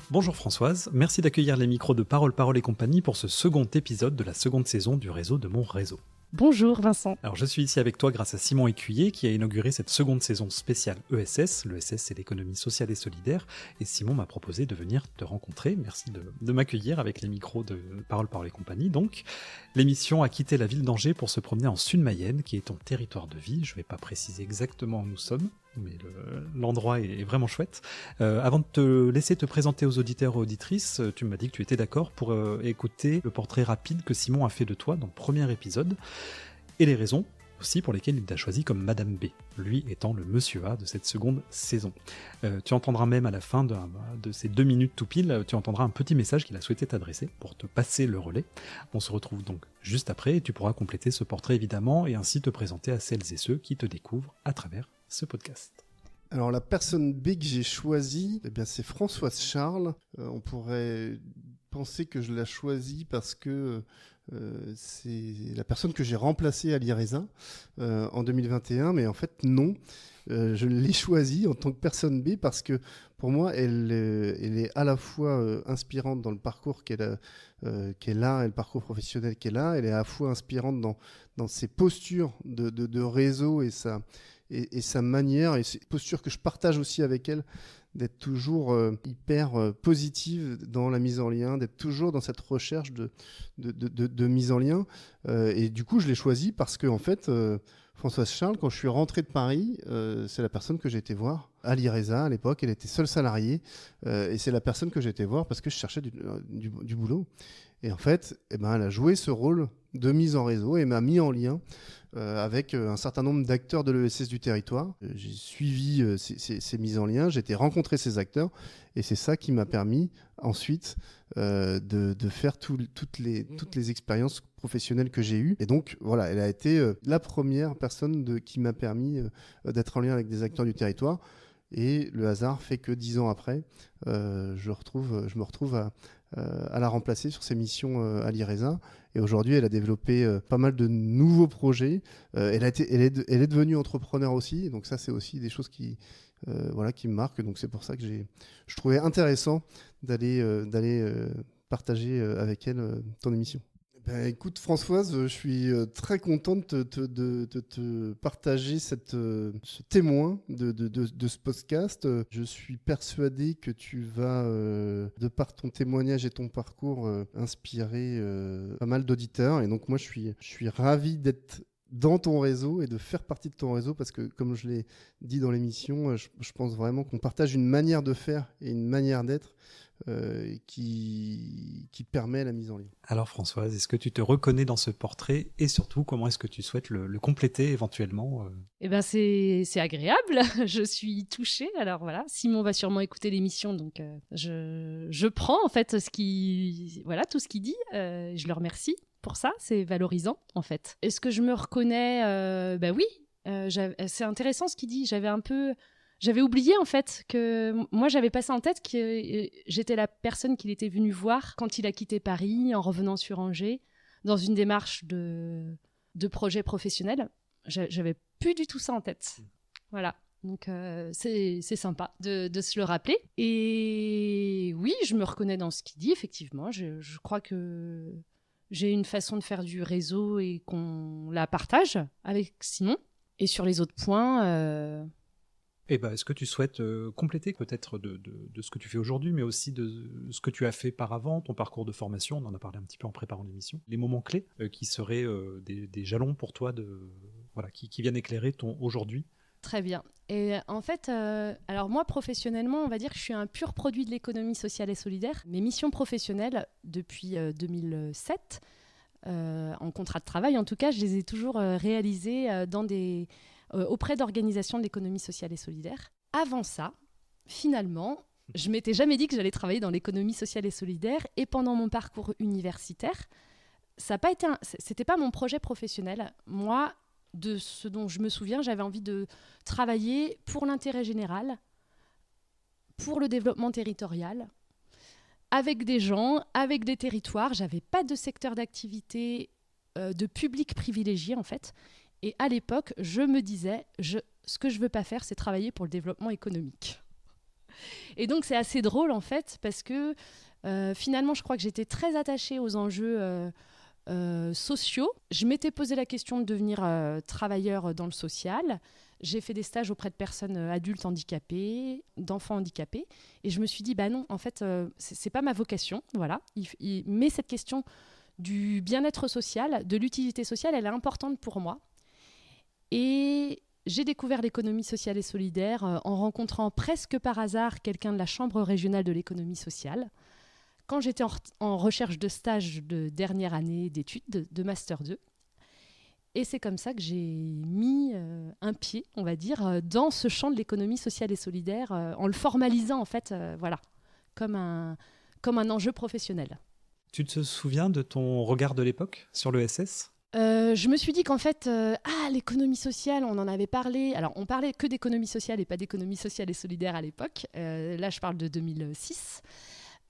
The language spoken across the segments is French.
Bonjour Françoise, merci d'accueillir les micros de Parole et compagnie pour ce second épisode de la seconde saison du réseau de mon réseau. Bonjour Vincent. Alors je suis ici avec toi grâce à Simon Écuyer qui a inauguré cette seconde saison spéciale ESS. L'ESS c'est l'économie sociale et solidaire et Simon m'a proposé de venir te rencontrer. Merci de m'accueillir avec les micros de Parole et compagnie. Donc l'émission a quitté la ville d'Angers pour se promener en Sud-Mayenne qui est ton territoire de vie. Je ne vais pas préciser exactement où nous sommes, mais l'endroit est vraiment chouette. Avant de te laisser te présenter aux auditeurs et auditrices, tu m'as dit que tu étais d'accord pour écouter le portrait rapide que Simon a fait de toi dans le premier épisode, et les raisons aussi pour lesquelles il t'a choisi comme Madame B, lui étant le Monsieur A de cette seconde saison. Tu entendras même à la fin de ces 2 minutes tout pile, tu entendras un petit message qu'il a souhaité t'adresser pour te passer le relais. On se retrouve donc juste après et tu pourras compléter ce portrait évidemment et ainsi te présenter à celles et ceux qui te découvrent à travers ce podcast. Alors la personne B que j'ai choisie, c'est Françoise Charles. On pourrait penser que je l'ai choisie parce que c'est la personne que j'ai remplacée à l'IRESA en 2021, mais en fait non. Je l'ai choisie en tant que personne B parce que pour moi, elle est à la fois inspirante dans le parcours qu'elle a et le parcours professionnel qu'elle a. Elle est à la fois inspirante dans ses postures de réseau et sa manière, et ces postures que je partage aussi avec elle, d'être toujours hyper positive dans la mise en lien, d'être toujours dans cette recherche de mise en lien. Et du coup, je l'ai choisie parce que, en fait, Françoise Charles, quand je suis rentré de Paris, c'est la personne que j'ai été voir à l'IRESA à l'époque. Elle était seule salariée et c'est la personne que j'ai été voir parce que je cherchais du boulot. Et en fait, elle a joué ce rôle de mise en réseau et m'a mis en lien avec un certain nombre d'acteurs de l'ESS du territoire. J'ai suivi ces mises en lien, j'ai été rencontrer ces acteurs et c'est ça qui m'a permis ensuite de faire toutes les expériences professionnelles que j'ai eues. Et donc voilà, elle a été la première personne qui m'a permis d'être en lien avec des acteurs du territoire. Et le hasard fait que 10 ans après, je me retrouve à la remplacer sur ses missions à l'IRESA. Et aujourd'hui, elle a développé pas mal de nouveaux projets. Elle est devenue entrepreneur aussi. Donc ça, c'est aussi des choses qui me marquent. Donc c'est pour ça que je trouvais intéressant d'aller partager avec elle ton émission. Écoute Françoise, je suis très content de te partager ce témoin de ce podcast. Je suis persuadé que tu vas, de par ton témoignage et ton parcours, inspirer pas mal d'auditeurs. Et donc moi, je suis ravi d'être dans ton réseau et de faire partie de ton réseau parce que, comme je l'ai dit dans l'émission, je pense vraiment qu'on partage une manière de faire et une manière d'être qui permet la mise en lien. Alors Françoise, est-ce que tu te reconnais dans ce portrait et surtout comment est-ce que tu souhaites le compléter éventuellement c'est agréable, je suis touchée. Alors voilà, Simon va sûrement écouter l'émission, donc je prends en fait tout ce qu'il dit. Je le remercie pour ça, c'est valorisant en fait. Est-ce que je me reconnais Oui, c'est intéressant ce qu'il dit. J'avais oublié en fait que moi j'avais passé en tête que j'étais la personne qu'il était venu voir quand il a quitté Paris en revenant sur Angers dans une démarche de projet professionnel. J'avais plus du tout ça en tête. Voilà. Donc c'est sympa de se le rappeler. Et oui, je me reconnais dans ce qu'il dit, effectivement. Je crois que j'ai une façon de faire du réseau et qu'on la partage avec Simon. Et sur les autres points... est-ce que tu souhaites compléter peut-être de ce que tu fais aujourd'hui, mais aussi de ce que tu as fait par avant, ton parcours de formation, on en a parlé un petit peu en préparant l'émission, les moments clés qui seraient des jalons pour toi qui viennent éclairer ton aujourd'hui? Très bien. Et en fait, alors moi professionnellement, on va dire que je suis un pur produit de l'économie sociale et solidaire. Mes missions professionnelles depuis 2007, en contrat de travail en tout cas, je les ai toujours réalisées auprès d'organisations de l'économie sociale et solidaire. Avant ça, finalement, je m'étais jamais dit que j'allais travailler dans l'économie sociale et solidaire. Et pendant mon parcours universitaire, c'était pas mon projet professionnel. Moi, de ce dont je me souviens, j'avais envie de travailler pour l'intérêt général, pour le développement territorial, avec des gens, avec des territoires. J'avais pas de secteur d'activité, de public privilégié en fait. Et à l'époque, je me disais, ce que je veux pas faire, c'est travailler pour le développement économique. Et donc, c'est assez drôle, en fait, parce que finalement, je crois que j'étais très attachée aux enjeux sociaux. Je m'étais posé la question de devenir travailleur dans le social. J'ai fait des stages auprès de personnes adultes handicapées, d'enfants handicapés. Et je me suis dit, bah non, en fait, c'est pas ma vocation. Voilà. Mais cette question du bien-être social, de l'utilité sociale, elle est importante pour moi. Et j'ai découvert l'économie sociale et solidaire en rencontrant presque par hasard quelqu'un de la Chambre régionale de l'économie sociale, quand j'étais en recherche de stage de dernière année d'études, de Master 2. Et c'est comme ça que j'ai mis un pied, on va dire, dans ce champ de l'économie sociale et solidaire, en le formalisant, en fait, voilà, comme un enjeu professionnel. Tu te souviens de ton regard de l'époque sur l'ESS ? Je me suis dit qu'en fait, l'économie sociale, on en avait parlé. Alors, on parlait que d'économie sociale et pas d'économie sociale et solidaire à l'époque. Là, je parle de 2006.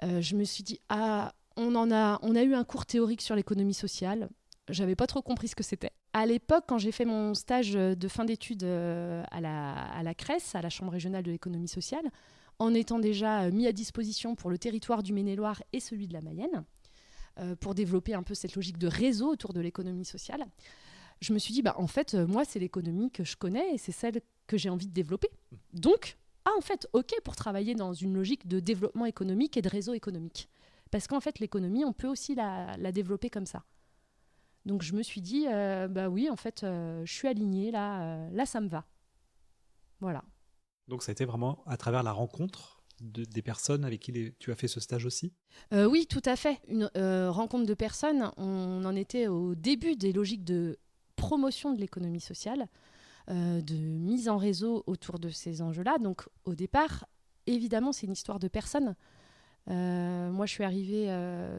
Je me suis dit, on a eu un cours théorique sur l'économie sociale. J'avais pas trop compris ce que c'était. À l'époque, quand j'ai fait mon stage de fin d'études à la CRES, à la Chambre régionale de l'économie sociale, en étant déjà mis à disposition pour le territoire du Maine-et-Loire et celui de la Mayenne, pour développer un peu cette logique de réseau autour de l'économie sociale, je me suis dit, en fait, moi, c'est l'économie que je connais et c'est celle que j'ai envie de développer. Donc, en fait, OK pour travailler dans une logique de développement économique et de réseau économique. Parce qu'en fait, l'économie, on peut aussi la développer comme ça. Donc, je me suis dit, oui, en fait, je suis alignée, là, ça me va. Voilà. Donc, ça a été vraiment à travers la rencontre des personnes avec qui tu as fait ce stage aussi ? Oui, tout à fait. Une rencontre de personnes, on en était au début des logiques de promotion de l'économie sociale, de mise en réseau autour de ces enjeux-là. Donc au départ, évidemment, c'est une histoire de personnes. Moi, je suis arrivée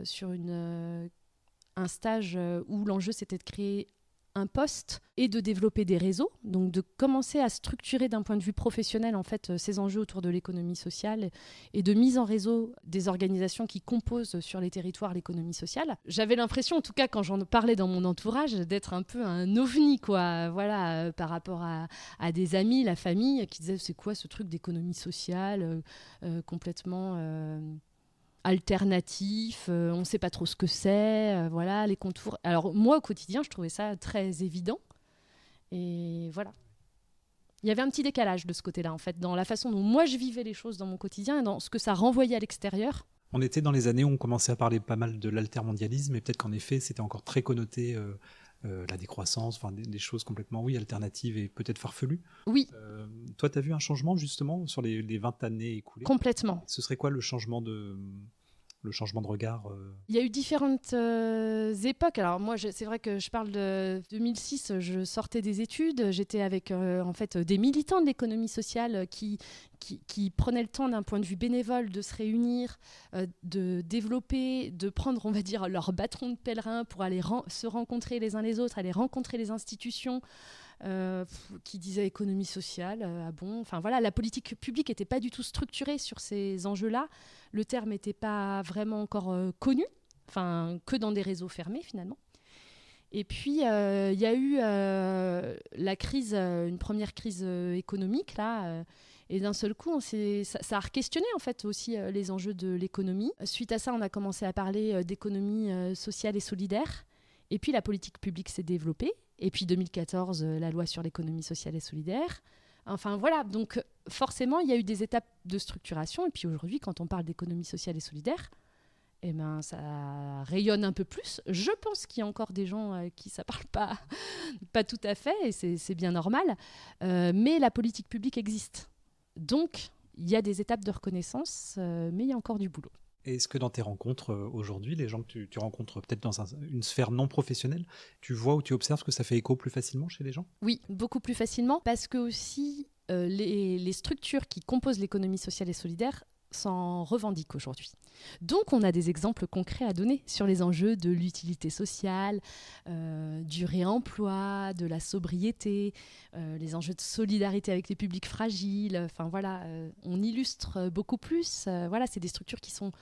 sur un stage où l'enjeu, c'était de créer un poste et de développer des réseaux, donc de commencer à structurer d'un point de vue professionnel en fait ces enjeux autour de l'économie sociale et de mise en réseau des organisations qui composent sur les territoires l'économie sociale. J'avais l'impression, en tout cas quand j'en parlais dans mon entourage, d'être un peu un ovni, quoi, voilà, par rapport à des amis, la famille, qui disaient c'est quoi ce truc d'économie sociale complètement alternatif, on ne sait pas trop ce que c'est, voilà, les contours. Alors moi, au quotidien, je trouvais ça très évident. Et voilà. Il y avait un petit décalage de ce côté-là, en fait, dans la façon dont moi, je vivais les choses dans mon quotidien et dans ce que ça renvoyait à l'extérieur. On était dans les années où on commençait à parler pas mal de l'altermondialisme, et peut-être qu'en effet, c'était encore très connoté la décroissance, enfin des choses complètement, alternatives et peut-être farfelues. Oui. Toi, tu as vu un changement, justement, sur les 20 années écoulées ? Complètement. Ce serait quoi le changement de regard Il y a eu différentes époques. Alors moi, c'est vrai que je parle de 2006, je sortais des études, j'étais avec en fait des militants de l'économie sociale qui prenaient le temps d'un point de vue bénévole de se réunir, de développer, de prendre, on va dire, leur bâton de pèlerin pour aller se rencontrer les uns les autres, aller rencontrer les institutions, qui disaient économie sociale, enfin voilà, la politique publique n'était pas du tout structurée sur ces enjeux-là. Le terme n'était pas vraiment encore connu, enfin que dans des réseaux fermés finalement. Et puis il y a eu la crise, une première crise économique là. Et d'un seul coup, ça a questionné en fait aussi les enjeux de l'économie. Suite à ça, on a commencé à parler d'économie sociale et solidaire. Et puis la politique publique s'est développée. Et puis 2014, la loi sur l'économie sociale et solidaire. Enfin voilà, donc forcément, il y a eu des étapes de structuration. Et puis aujourd'hui, quand on parle d'économie sociale et solidaire, ça rayonne un peu plus. Je pense qu'il y a encore des gens à qui ça ne parle pas tout à fait, et c'est bien normal. Mais la politique publique existe. Donc, il y a des étapes de reconnaissance, mais il y a encore du boulot. Et est-ce que dans tes rencontres aujourd'hui, les gens que tu rencontres peut-être dans une sphère non professionnelle, tu vois ou tu observes que ça fait écho plus facilement chez les gens ? Oui, beaucoup plus facilement, parce que aussi les structures qui composent l'économie sociale et solidaire s'en revendiquent aujourd'hui. Donc on a des exemples concrets à donner sur les enjeux de l'utilité sociale, du réemploi, de la sobriété, les enjeux de solidarité avec les publics fragiles. Enfin voilà, on illustre beaucoup plus. Voilà, c'est des structures qui sont,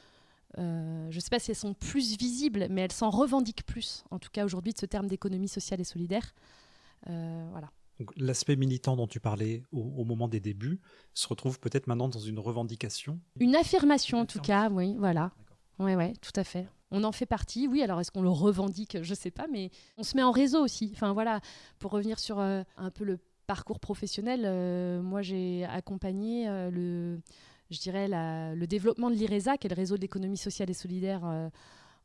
je ne sais pas si elles sont plus visibles, mais elles s'en revendiquent plus, en tout cas aujourd'hui, de ce terme d'économie sociale et solidaire. Voilà. Donc, l'aspect militant dont tu parlais au moment des débuts se retrouve peut-être maintenant dans une revendication. Une affirmation en tout cas, oui, voilà. Ouais, tout à fait. On en fait partie, oui. Alors, est-ce qu'on le revendique? Je ne sais pas, mais on se met en réseau aussi. Enfin, voilà, pour revenir sur un peu le parcours professionnel, moi, j'ai accompagné le développement de l'IRESA, qui est le réseau de l'économie sociale et solidaire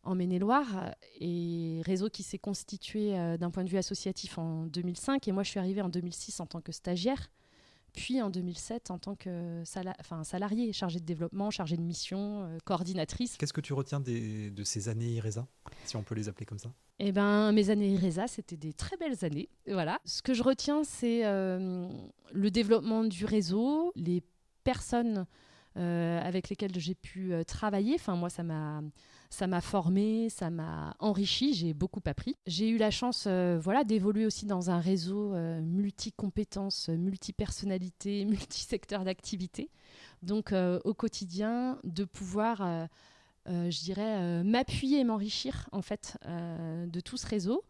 en Maine-et-Loire, et réseau qui s'est constitué d'un point de vue associatif en 2005. Et moi, je suis arrivée en 2006 en tant que stagiaire, puis en 2007 en tant que salariée, chargée de développement, chargée de mission, coordinatrice. Qu'est-ce que tu retiens de ces années IRESA, si on peut les appeler comme ça? Eh ben, mes années IRESA, c'était des très belles années. Voilà. Ce que je retiens, c'est le développement du réseau, les personnes avec lesquelles j'ai pu travailler. Enfin, moi, ça m'a formée, ça m'a enrichie, j'ai beaucoup appris. J'ai eu la chance d'évoluer aussi dans un réseau multi-compétences, multi-personnalités, multi-secteurs d'activité. Donc, au quotidien, de pouvoir... m'appuyer et m'enrichir en fait de tout ce réseau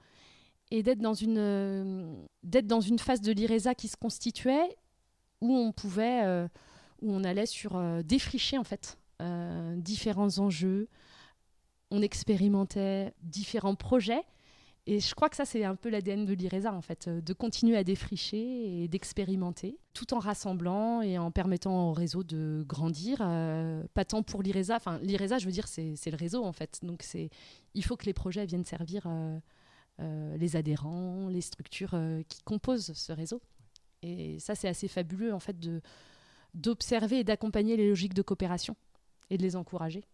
et d'être dans une phase de l'IRESA qui se constituait où on allait sur défricher en fait différents enjeux, on expérimentait différents projets. Et je crois que ça, c'est un peu l'ADN de l'IRESA, en fait, de continuer à défricher et d'expérimenter, tout en rassemblant et en permettant au réseau de grandir. Pas tant pour l'IRESA. Enfin, l'IRESA, je veux dire, c'est le réseau, en fait. Donc, il faut que les projets viennent servir les adhérents, les structures qui composent ce réseau. Et ça, c'est assez fabuleux, en fait, d'observer et d'accompagner les logiques de coopération et de les encourager.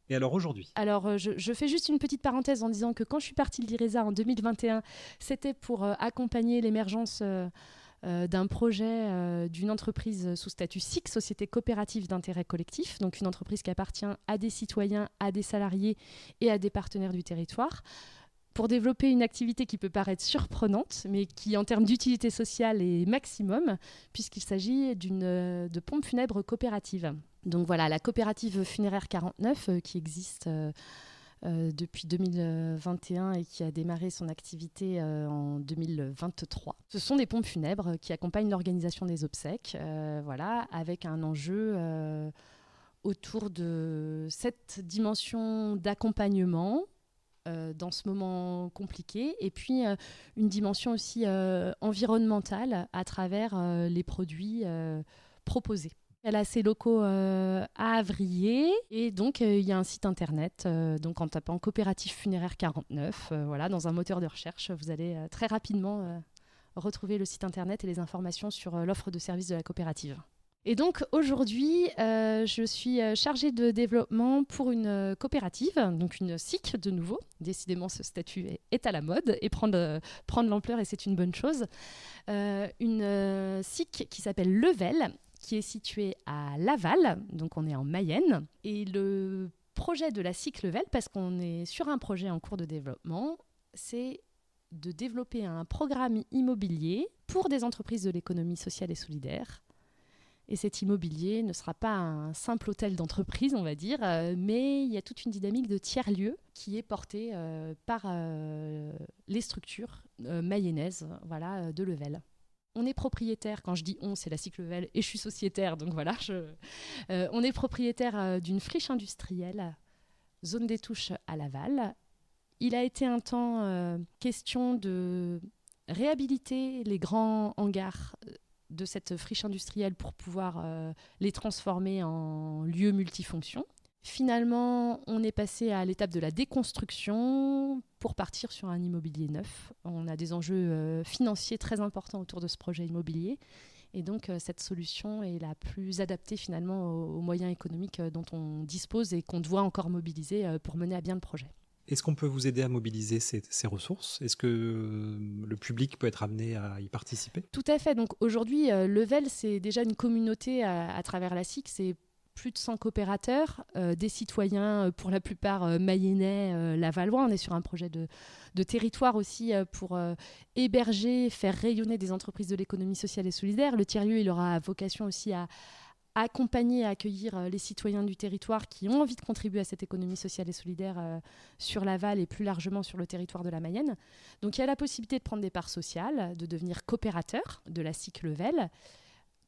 Et alors aujourd'hui? Alors, je fais juste une petite parenthèse en disant que quand je suis partie de l'IRESA en 2021, c'était pour accompagner l'émergence d'un projet d'une entreprise sous statut SIC, Société coopérative d'intérêt collectif, donc une entreprise qui appartient à des citoyens, à des salariés et à des partenaires du territoire, pour développer une activité qui peut paraître surprenante, mais qui, en termes d'utilité sociale, est maximum, puisqu'il s'agit de pompes funèbres coopératives. Donc voilà, la coopérative funéraire 49, qui existe depuis 2021 et qui a démarré son activité en 2023. Ce sont des pompes funèbres qui accompagnent l'organisation des obsèques, avec un enjeu autour de cette dimension d'accompagnement dans ce moment compliqué, et puis une dimension aussi environnementale à travers les produits proposés. Elle a ses locaux à Avrier, et donc il y a un site internet, donc en tapant coopérative funéraire 49, dans un moteur de recherche, vous allez très rapidement retrouver le site internet et les informations sur l'offre de services de la coopérative. Et donc aujourd'hui, je suis chargée de développement pour une coopérative, donc une SIC de nouveau. Décidément, ce statut est à la mode et prendre l'ampleur, et c'est une bonne chose. Une SIC qui s'appelle Level, qui est située à Laval, donc on est en Mayenne. Et le projet de la SIC Level, parce qu'on est sur un projet en cours de développement, c'est de développer un programme immobilier pour des entreprises de l'économie sociale et solidaire. Et cet immobilier ne sera pas un simple hôtel d'entreprise, on va dire, mais il y a toute une dynamique de tiers-lieux qui est portée par les structures mayennaises de Level. On est propriétaire, quand je dis on, c'est la SIC Level, et je suis sociétaire, donc voilà. On est propriétaire d'une friche industrielle, zone des Touches à Laval. Il a été un temps question de réhabiliter les grands hangars de cette friche industrielle pour pouvoir les transformer en lieux multifonctions. Finalement, on est passé à l'étape de la déconstruction pour partir sur un immobilier neuf. On a des enjeux financiers très importants autour de ce projet immobilier. Et donc, cette solution est la plus adaptée finalement aux moyens économiques dont on dispose et qu'on doit encore mobiliser pour mener à bien le projet. Est-ce qu'on peut vous aider à mobiliser ces ressources? Est-ce que le public peut être amené à y participer? Tout à fait. Donc aujourd'hui, Level, c'est déjà une communauté à travers la SIC. C'est plus de 100 coopérateurs, des citoyens pour la plupart mayennais, lavallois. On est sur un projet de territoire aussi pour héberger, faire rayonner des entreprises de l'économie sociale et solidaire. Le tiers-lieu, il aura vocation aussi à accompagner et accueillir les citoyens du territoire qui ont envie de contribuer à cette économie sociale et solidaire sur Laval et plus largement sur le territoire de la Mayenne. Donc il y a la possibilité de prendre des parts sociales, de devenir coopérateur de la SIC Level.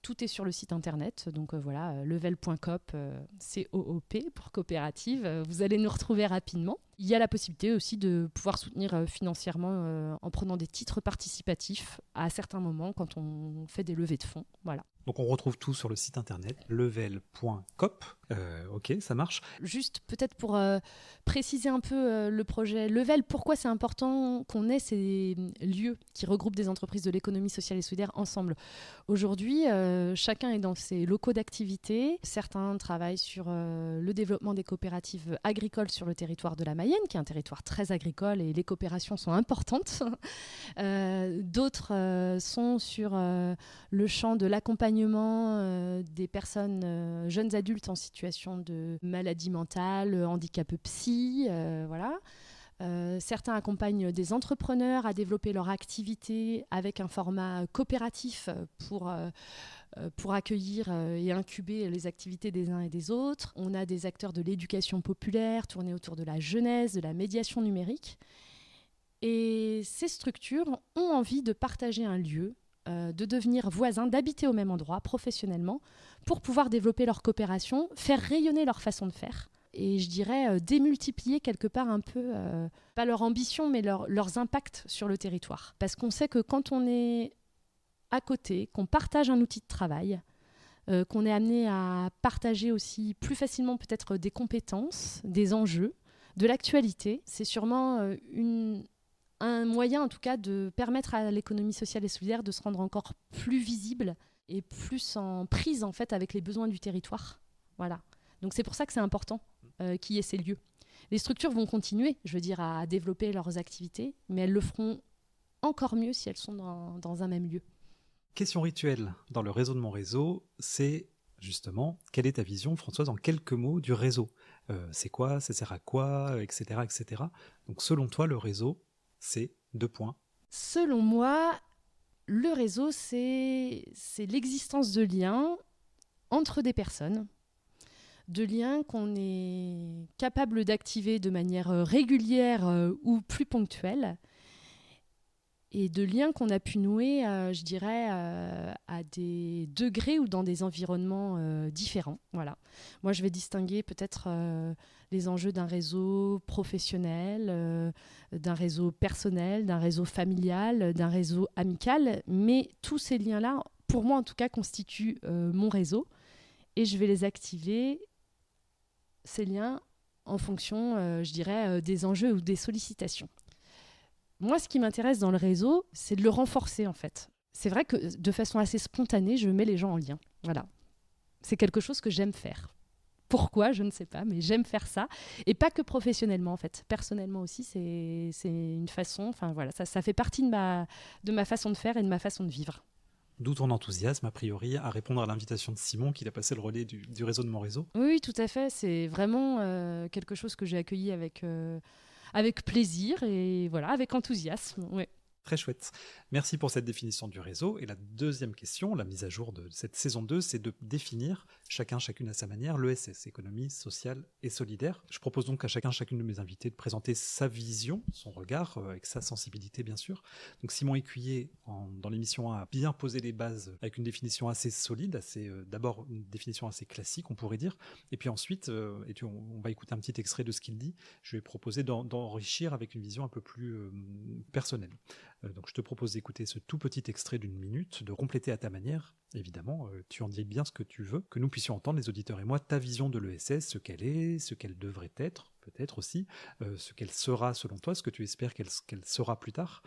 Tout est sur le site internet, donc voilà, level.coop, C-O-O-P pour coopérative. Vous allez nous retrouver rapidement. Il y a la possibilité aussi de pouvoir soutenir financièrement en prenant des titres participatifs à certains moments quand on fait des levées de fonds. Voilà. Donc on retrouve tout sur le site internet level.coop. Ok, ça marche. Juste peut-être pour préciser un peu le projet Level, pourquoi c'est important qu'on ait ces lieux qui regroupent des entreprises de l'économie sociale et solidaire ensemble. Aujourd'hui, chacun est dans ses locaux d'activité. Certains travaillent sur le développement des coopératives agricoles sur le territoire de la Mayenne, qui est un territoire très agricole et les coopérations sont importantes. D'autres sont sur le champ de l'accompagnement des personnes jeunes adultes en situation de maladie mentale, handicap psy, voilà. Certains accompagnent des entrepreneurs à développer leur activité avec un format coopératif pour accueillir et incuber les activités des uns et des autres. On a des acteurs de l'éducation populaire tournés autour de la jeunesse, de la médiation numérique. Et ces structures ont envie de partager un lieu, de devenir voisins, d'habiter au même endroit professionnellement pour pouvoir développer leur coopération, faire rayonner leur façon de faire et je dirais démultiplier quelque part un peu, pas leur ambition mais leurs impacts sur le territoire. Parce qu'on sait que quand on est à côté, qu'on partage un outil de travail, qu'on est amené à partager aussi plus facilement peut-être des compétences, des enjeux, de l'actualité, c'est sûrement un moyen en tout cas de permettre à l'économie sociale et solidaire de se rendre encore plus visible et plus en prise en fait avec les besoins du territoire. Voilà. Donc c'est pour ça que c'est important qu'il y ait ces lieux. Les structures vont continuer, je veux dire, à développer leurs activités, mais elles le feront encore mieux si elles sont dans un même lieu. Question rituelle dans le réseau de mon réseau, c'est justement, quelle est ta vision, Françoise, en quelques mots du réseau ? C'est quoi ? Ça sert à quoi ? Etc., etc. Donc selon toi, le réseau, c'est 2 points. Selon moi, le réseau, c'est l'existence de liens entre des personnes, de liens qu'on est capable d'activer de manière régulière ou plus ponctuelle, et de liens qu'on a pu nouer, je dirais, à des degrés ou dans des environnements différents. Voilà. Moi, je vais distinguer peut-être les enjeux d'un réseau professionnel, d'un réseau personnel, d'un réseau familial, d'un réseau amical, mais tous ces liens-là, pour moi en tout cas, constituent mon réseau, et je vais les activer, ces liens, en fonction, je dirais, des enjeux ou des sollicitations. Moi, ce qui m'intéresse dans le réseau, c'est de le renforcer, en fait. C'est vrai que de façon assez spontanée, je mets les gens en lien. Voilà. C'est quelque chose que j'aime faire. Pourquoi, je ne sais pas, mais j'aime faire ça. Et pas que professionnellement, en fait. Personnellement aussi, c'est une façon... Enfin, voilà, ça fait partie de ma façon de faire et de ma façon de vivre. D'où ton enthousiasme, a priori, à répondre à l'invitation de Simon, qu'il a passé le relais du réseau de mon réseau. Oui, tout à fait. C'est vraiment quelque chose que j'ai accueilli avec plaisir et voilà, avec enthousiasme. Ouais. Très chouette. Merci pour cette définition du réseau. Et la deuxième question, la mise à jour de cette saison 2, c'est de définir, chacune à sa manière, l'ESS, économie sociale et solidaire. Je propose donc à chacune de mes invités de présenter sa vision, son regard, avec sa sensibilité bien sûr. Donc Simon Écuyer, dans l'émission 1, a bien posé les bases avec une définition assez solide, d'abord une définition assez classique, on pourrait dire. Et puis ensuite, on va écouter un petit extrait de ce qu'il dit. Je vais proposer d'enrichir avec une vision un peu plus personnelle. Donc je te propose d'écouter ce tout petit extrait d'1 minute, de compléter à ta manière, évidemment, tu en dis bien ce que tu veux, que nous puissions entendre, les auditeurs et moi, ta vision de l'ESS, ce qu'elle est, ce qu'elle devrait être, peut-être aussi, ce qu'elle sera selon toi, ce que tu espères qu'elle sera plus tard.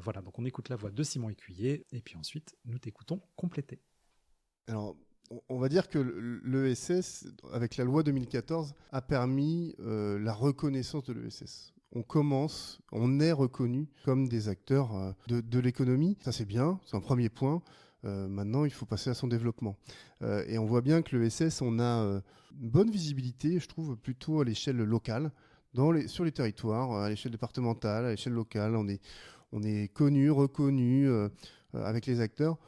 Voilà, donc on écoute la voix de Simon Écuyer, et puis ensuite, nous t'écoutons compléter. Alors, on va dire que l'ESS, avec la loi 2014, a permis la reconnaissance de l'ESS. On est reconnu comme des acteurs de l'économie. Ça, c'est bien, c'est un premier point. Maintenant, il faut passer à son développement. Et on voit bien que l'ESS, on a une bonne visibilité, je trouve, plutôt à l'échelle locale, sur les territoires, à l'échelle départementale, à l'échelle locale. On est connu, reconnu avec les acteurs.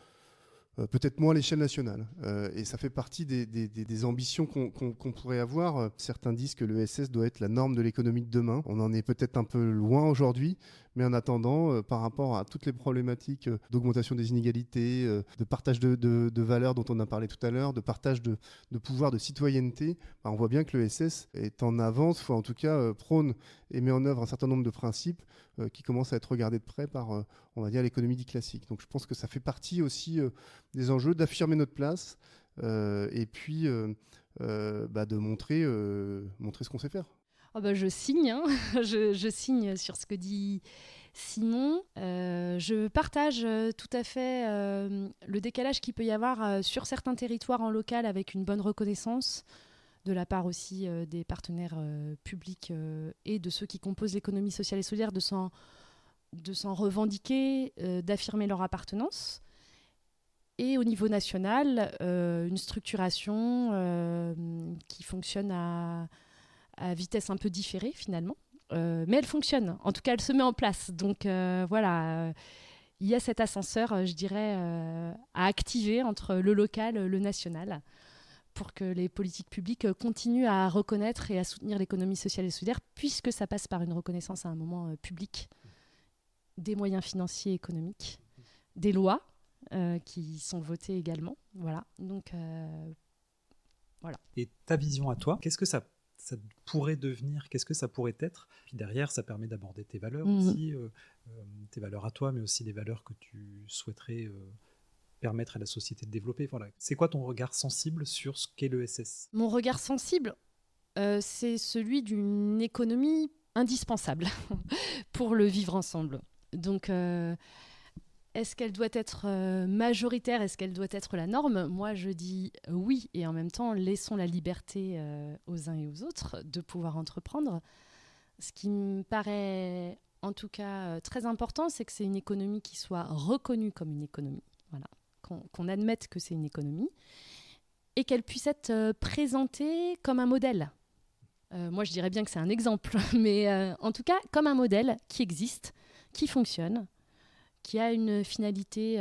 peut-être moins à l'échelle nationale. Et ça fait partie des ambitions qu'on pourrait avoir. Certains disent que l'ESS doit être la norme de l'économie de demain. On en est peut-être un peu loin aujourd'hui, mais en attendant, par rapport à toutes les problématiques d'augmentation des inégalités, de partage de valeurs dont on a parlé tout à l'heure, de partage de pouvoir, de citoyenneté, on voit bien que l'ESS est en avance, ou en tout cas prône et met en œuvre un certain nombre de principes qui commencent à être regardés de près par, on va dire, l'économie dite classique. Donc je pense que ça fait partie aussi des enjeux d'affirmer notre place et puis de montrer ce qu'on sait faire. Oh bah je signe, hein. je signe sur ce que dit Simon. Je partage tout à fait le décalage qu'il peut y avoir sur certains territoires en local avec une bonne reconnaissance de la part aussi des partenaires publics et de ceux qui composent l'économie sociale et solidaire, de s'en revendiquer, d'affirmer leur appartenance. Et au niveau national, une structuration qui fonctionne à vitesse un peu différée finalement. Mais elle fonctionne, en tout cas elle se met en place. Donc voilà, il y a cet ascenseur, je dirais, à activer entre le local et le national pour que les politiques publiques continuent à reconnaître et à soutenir l'économie sociale et solidaire, puisque ça passe par une reconnaissance à un moment public des moyens financiers et économiques, des lois qui sont votées également. Voilà. Donc, voilà. Et ta vision à toi, qu'est-ce que ça pourrait devenir, qu'est-ce que ça pourrait être? Puis derrière, ça permet d'aborder tes valeurs aussi, tes valeurs à toi, mais aussi des valeurs que tu souhaiterais permettre à la société de développer. Voilà. C'est quoi ton regard sensible sur ce qu'est l'ESS? Mon regard sensible, c'est celui d'une économie indispensable pour le vivre ensemble. Donc, est-ce qu'elle doit être majoritaire? Est-ce qu'elle doit être la norme? Moi, je dis oui, et en même temps, laissons la liberté aux uns et aux autres de pouvoir entreprendre. Ce qui me paraît, en tout cas, très important, c'est que c'est une économie qui soit reconnue comme une économie. Voilà. Qu'on admette que c'est une économie et qu'elle puisse être présentée comme un modèle. Moi, je dirais bien que c'est un exemple, mais en tout cas, comme un modèle qui existe, qui fonctionne, qui a une finalité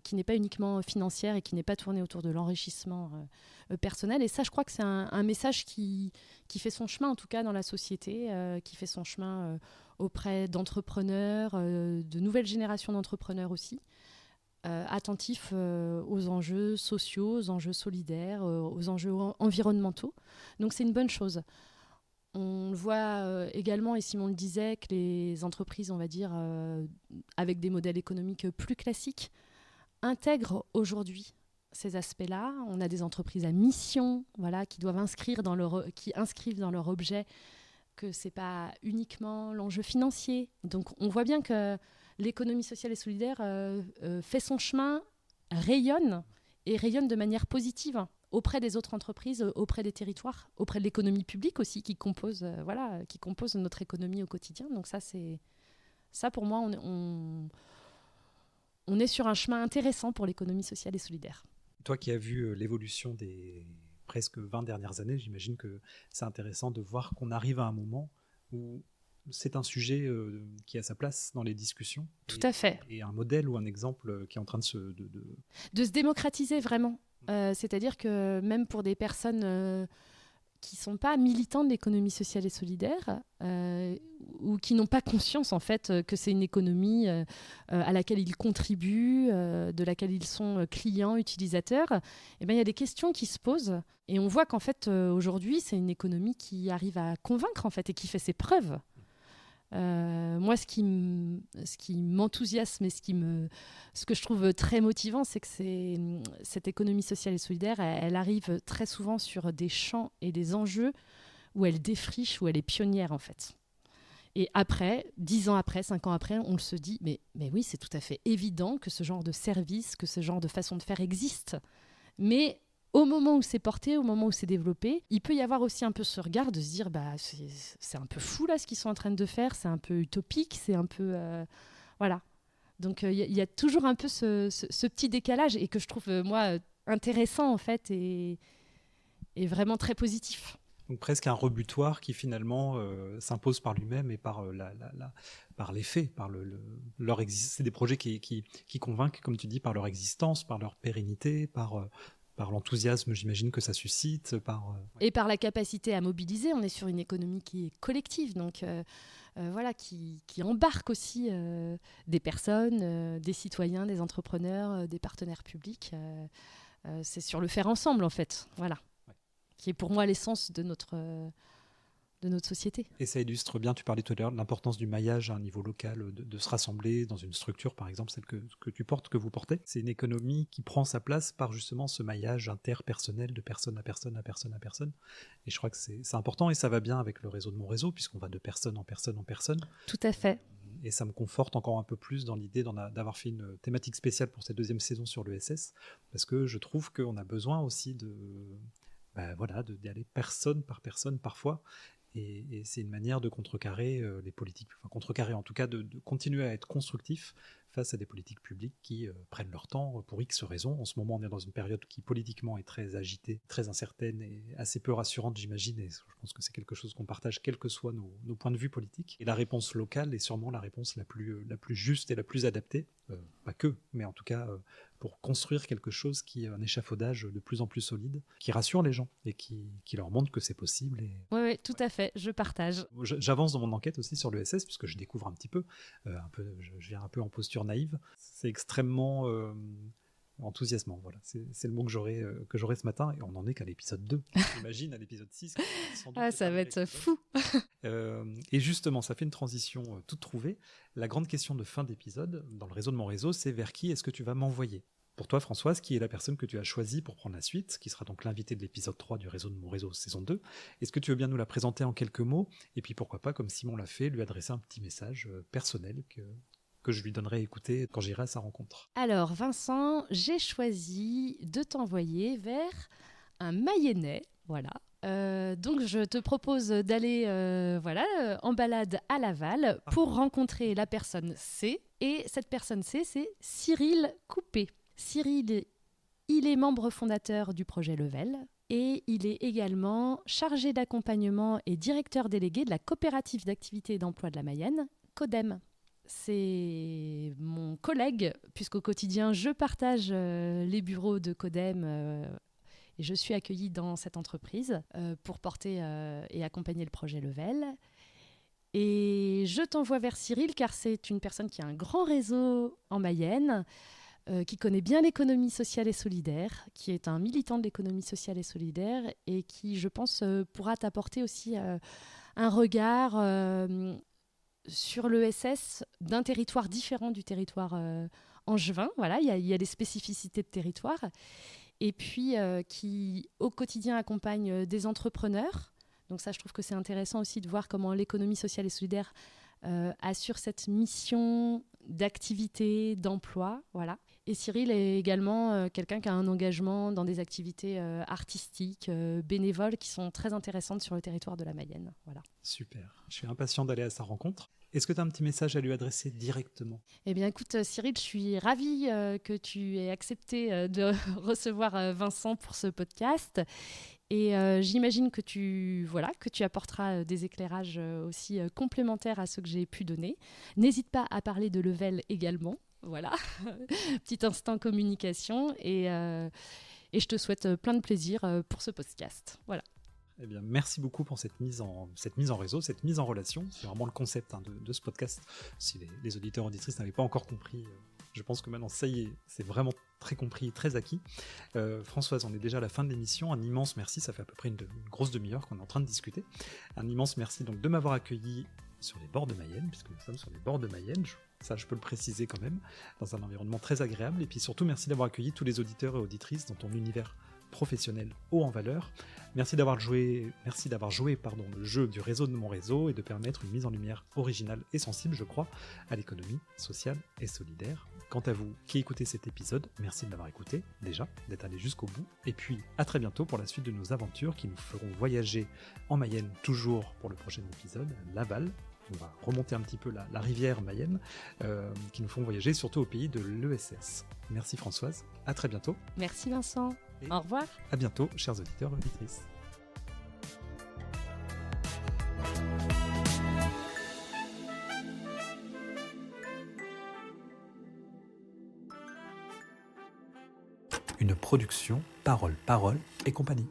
qui n'est pas uniquement financière et qui n'est pas tournée autour de l'enrichissement personnel. Et ça, je crois que c'est un message qui fait son chemin, en tout cas dans la société, qui fait son chemin auprès d'entrepreneurs, de nouvelles générations d'entrepreneurs aussi, attentifs aux enjeux sociaux, aux enjeux solidaires, aux enjeux environnementaux. Donc c'est une bonne chose. On le voit également, et Simon le disait, que les entreprises, on va dire, avec des modèles économiques plus classiques, intègrent aujourd'hui ces aspects-là. On a des entreprises à mission, voilà, qui inscrivent dans leur objet que ce n'est pas uniquement l'enjeu financier. Donc on voit bien que l'économie sociale et solidaire fait son chemin, rayonne de manière positive auprès des autres entreprises, auprès des territoires, auprès de l'économie publique aussi, qui compose notre économie au quotidien. Donc ça pour moi, on est sur un chemin intéressant pour l'économie sociale et solidaire. Toi qui as vu l'évolution des presque 20 dernières années, j'imagine que c'est intéressant de voir qu'on arrive à un moment où c'est un sujet qui a sa place dans les discussions. Tout à fait. Et un modèle ou un exemple qui est en train de se démocratiser vraiment. C'est-à-dire que même pour des personnes qui ne sont pas militants de l'économie sociale et solidaire ou qui n'ont pas conscience en fait que c'est une économie à laquelle ils contribuent, de laquelle ils sont clients, utilisateurs, eh bien, il y a des questions qui se posent et on voit qu'en fait aujourd'hui c'est une économie qui arrive à convaincre en fait et qui fait ses preuves. Moi, ce qui m'enthousiasme et ce que je trouve très motivant, c'est que cette économie sociale et solidaire, elle arrive très souvent sur des champs et des enjeux où elle défriche, où elle est pionnière en fait. Et après, 10 ans après, 5 ans après, on se dit, mais oui, c'est tout à fait évident que ce genre de service, que ce genre de façon de faire existe. Mais au moment où c'est porté, au moment où c'est développé, il peut y avoir aussi un peu ce regard de se dire c'est un peu fou là ce qu'ils sont en train de faire, c'est un peu utopique, c'est un peu... voilà. Donc il y a toujours un peu ce petit décalage et que je trouve, moi, intéressant en fait et vraiment très positif. Donc presque un rebutoir qui finalement s'impose par lui-même et par par les faits, par leur existence. C'est des projets qui convainquent, comme tu dis, par leur existence, par leur pérennité, par l'enthousiasme, j'imagine, que ça suscite. Et par la capacité à mobiliser. On est sur une économie qui est collective, donc voilà, qui embarque aussi des personnes, des citoyens, des entrepreneurs, des partenaires publics. C'est sur le faire ensemble, en fait, voilà, qui est pour moi l'essence de notre société. Et ça illustre bien, tu parlais tout à l'heure, de l'importance du maillage à un niveau local, de se rassembler dans une structure, par exemple, celle que tu portes, que vous portez. C'est une économie qui prend sa place par justement ce maillage interpersonnel de personne à personne à personne à personne. Et je crois que c'est important et ça va bien avec le réseau de mon réseau, puisqu'on va de personne en personne en personne. Tout à fait. Et ça me conforte encore un peu plus dans l'idée d'avoir fait une thématique spéciale pour cette deuxième saison sur l'ESS, parce que je trouve qu'on a besoin aussi d'y aller personne par personne parfois. Et c'est une manière de contrecarrer les politiques, enfin contrecarrer en tout cas, de continuer à être constructif face à des politiques publiques qui prennent leur temps pour X raisons. En ce moment, on est dans une période qui politiquement est très agitée, très incertaine et assez peu rassurante, j'imagine, et je pense que c'est quelque chose qu'on partage, quels que soient nos points de vue politiques. Et la réponse locale est sûrement la réponse la plus juste et la plus adaptée, pas que, mais en tout cas pour construire quelque chose qui est un échafaudage de plus en plus solide, qui rassure les gens et qui leur montre que c'est possible. Oui, tout à fait, je partage. J'avance dans mon enquête aussi sur l'ESS, puisque je découvre un petit peu, je viens un peu en posture naïve. C'est extrêmement enthousiasmant, voilà. C'est le mot que j'aurai ce matin, et on n'en est qu'à l'épisode 2. J'imagine à l'épisode 6. Ça va être fou. Et justement, ça fait une transition toute trouvée. La grande question de fin d'épisode, dans le réseau de mon réseau, c'est vers qui est-ce que tu vas m'envoyer ? Pour toi, Françoise, qui est la personne que tu as choisie pour prendre la suite, qui sera donc l'invité de l'épisode 3 du réseau de mon réseau saison 2. Est-ce que tu veux bien nous la présenter en quelques mots ? Et puis pourquoi pas, comme Simon l'a fait, lui adresser un petit message personnel que je lui donnerai à écouter quand j'irai à sa rencontre. Alors Vincent, j'ai choisi de t'envoyer vers un Mayennais, voilà. Donc je te propose d'aller en balade à Laval pour rencontrer la personne C. Et cette personne C, c'est Cyril Coupé. Cyril, il est membre fondateur du projet Level et il est également chargé d'accompagnement et directeur délégué de la coopérative d'activité et d'emploi de la Mayenne, CODEM. C'est mon collègue, puisqu'au quotidien, je partage les bureaux de CODEM et je suis accueillie dans cette entreprise pour porter et accompagner le projet Level. Et je t'envoie vers Cyril, car c'est une personne qui a un grand réseau en Mayenne, qui connaît bien l'économie sociale et solidaire, qui est un militant de l'économie sociale et solidaire et qui, je pense, pourra t'apporter aussi un regard sur l'ESS d'un territoire différent du territoire angevin. Voilà, il y a des spécificités de territoire. Et puis, qui, au quotidien, accompagne des entrepreneurs. Donc ça, je trouve que c'est intéressant aussi de voir comment l'économie sociale et solidaire assure cette mission d'activité, d'emploi. Voilà. Et Cyril est également quelqu'un qui a un engagement dans des activités artistiques, bénévoles, qui sont très intéressantes sur le territoire de la Mayenne. Voilà. Super. Je suis impatient d'aller à sa rencontre. Est-ce que tu as un petit message à lui adresser directement ? Eh bien, écoute, Cyril, je suis ravie que tu aies accepté de recevoir Vincent pour ce podcast. Et j'imagine que tu apporteras des éclairages aussi complémentaires à ceux que j'ai pu donner. N'hésite pas à parler de Level également. Voilà, petit instant communication. Et je te souhaite plein de plaisir pour ce podcast. Voilà. Eh bien, merci beaucoup pour cette mise en réseau, cette mise en relation. C'est vraiment le concept de ce podcast. Si les auditeurs et auditrices n'avaient pas encore compris, je pense que maintenant, ça y est, c'est vraiment très compris, très acquis. Françoise, on est déjà à la fin de l'émission. Un immense merci, ça fait à peu près une grosse demi-heure qu'on est en train de discuter. Un immense merci donc de m'avoir accueilli sur les bords de Mayenne, puisque nous sommes sur les bords de Mayenne. Ça, je peux le préciser quand même, dans un environnement très agréable. Et puis surtout, merci d'avoir accueilli tous les auditeurs et auditrices dans ton univers professionnel haut en valeur. Merci d'avoir joué le jeu du réseau de mon réseau et de permettre une mise en lumière originale et sensible, je crois, à l'économie sociale et solidaire. Quant à vous qui écoutez cet épisode, merci de l'avoir écouté, déjà, d'être allé jusqu'au bout. Et puis, à très bientôt pour la suite de nos aventures qui nous feront voyager en Mayenne, toujours pour le prochain épisode, Laval. On va remonter un petit peu la rivière Mayenne, qui nous font voyager surtout au pays de l'ESS. Merci Françoise, à très bientôt. Merci Vincent, au revoir. À bientôt, chers auditeurs et auditrices. une production Parole, Parole et compagnie.